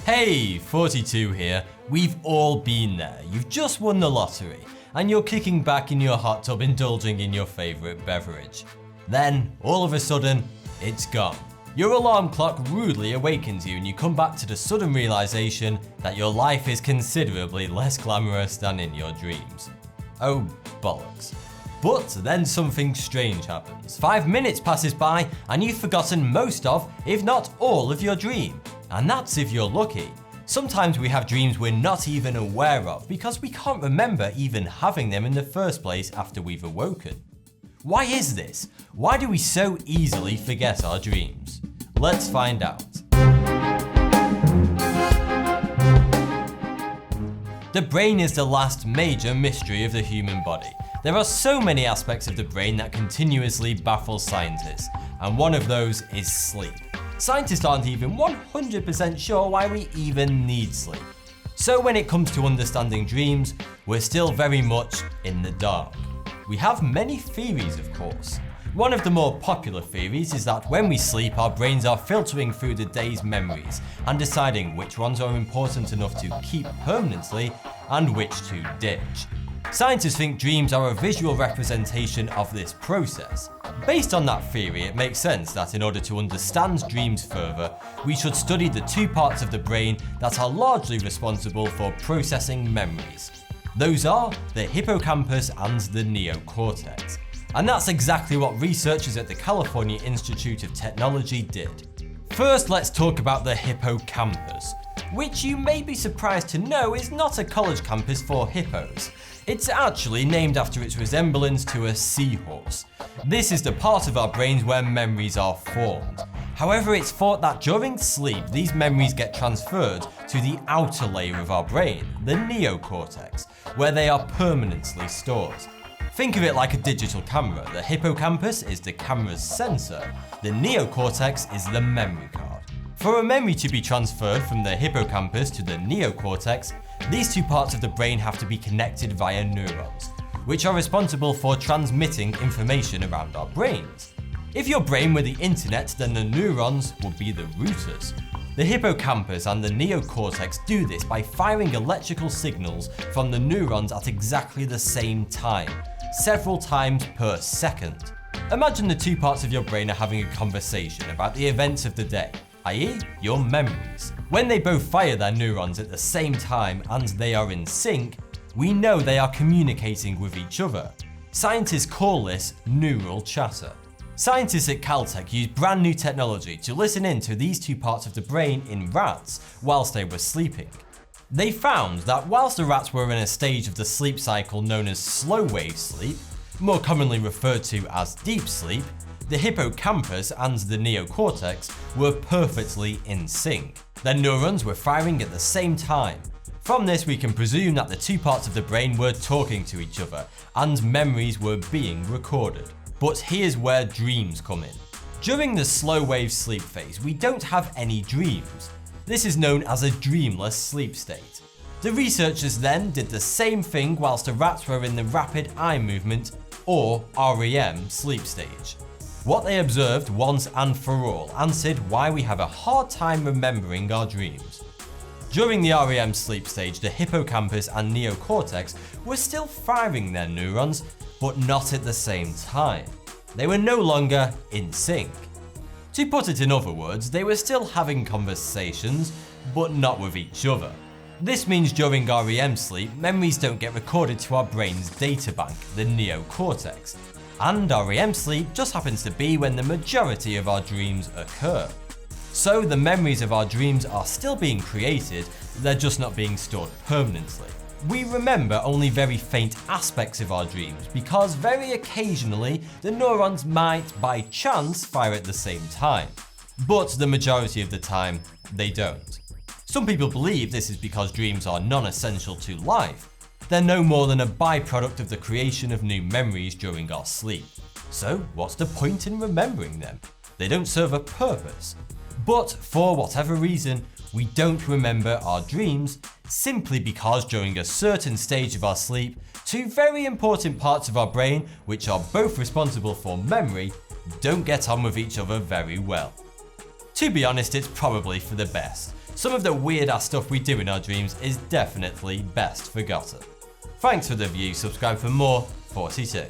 Hey, 42 here. We've all been there. You've just won the lottery and you're kicking back in your hot tub indulging in your favourite beverage. Then, all of a sudden, it's gone. Your alarm clock rudely awakens you and you come back to the sudden realisation that your life is considerably less glamorous than in your dreams. Oh, bollocks. But then something strange happens. 5 minutes passes by and you've forgotten most of, if not all of your dream. And that's if you're lucky. Sometimes we have dreams we're not even aware of because we can't remember even having them in the first place after we've awoken. Why is this? Why do we so easily forget our dreams? Let's find out. The brain is the last major mystery of the human body. There are so many aspects of the brain that continuously baffle scientists, and one of those is sleep. Scientists aren't even 100% sure why we even need sleep. So when it comes to understanding dreams, we're still very much in the dark. We have many theories, of course. One of the more popular theories is that when we sleep, our brains are filtering through the day's memories and deciding which ones are important enough to keep permanently and which to ditch. Scientists think dreams are a visual representation of this process. Based on that theory, it makes sense that in order to understand dreams further, we should study the two parts of the brain that are largely responsible for processing memories. Those are the hippocampus and the neocortex. And that's exactly what researchers at the California Institute of Technology did. First, let's talk about the hippocampus, which you may be surprised to know is not a college campus for hippos. It's actually named after its resemblance to a seahorse. This is the part of our brains where memories are formed. However, it's thought that during sleep, these memories get transferred to the outer layer of our brain, the neocortex, where they are permanently stored. Think of it like a digital camera. The hippocampus is the camera's sensor. The neocortex is the memory card. For a memory to be transferred from the hippocampus to the neocortex, these two parts of the brain have to be connected via neurons, which are responsible for transmitting information around our brains. If your brain were the internet, then the neurons would be the routers. The hippocampus and the neocortex do this by firing electrical signals from the neurons at exactly the same time, several times per second. Imagine the two parts of your brain are having a conversation about the events of the day, i.e. your memories. When they both fire their neurons at the same time and they are in sync, we know they are communicating with each other. Scientists call this neural chatter. Scientists at Caltech used brand new technology to listen in to these two parts of the brain in rats whilst they were sleeping. They found that whilst the rats were in a stage of the sleep cycle known as slow wave sleep, more commonly referred to as deep sleep, the hippocampus and the neocortex were perfectly in sync. Their neurons were firing at the same time. From this, we can presume that the two parts of the brain were talking to each other and memories were being recorded. But here's where dreams come in. During the slow wave sleep phase, we don't have any dreams. This is known as a dreamless sleep state. The researchers then did the same thing whilst the rats were in the rapid eye movement, or REM, sleep stage. What they observed once and for all answered why we have a hard time remembering our dreams. During the REM sleep stage, the hippocampus and neocortex were still firing their neurons, but not at the same time. They were no longer in sync. To put it in other words, they were still having conversations, but not with each other. This means during REM sleep, memories don't get recorded to our brain's data bank, the neocortex. And REM sleep just happens to be when the majority of our dreams occur. So the memories of our dreams are still being created, they're just not being stored permanently. We remember only very faint aspects of our dreams because very occasionally the neurons might by chance fire at the same time. But the majority of the time, they don't. Some people believe this is because dreams are non-essential to life. They're no more than a byproduct of the creation of new memories during our sleep. So what's the point in remembering them? They don't serve a purpose. But for whatever reason, we don't remember our dreams simply because during a certain stage of our sleep, two very important parts of our brain, which are both responsible for memory, don't get on with each other very well. To be honest, it's probably for the best. some of the weird ass stuff we do in our dreams is definitely best forgotten. Thanks for the view, subscribe for more 42.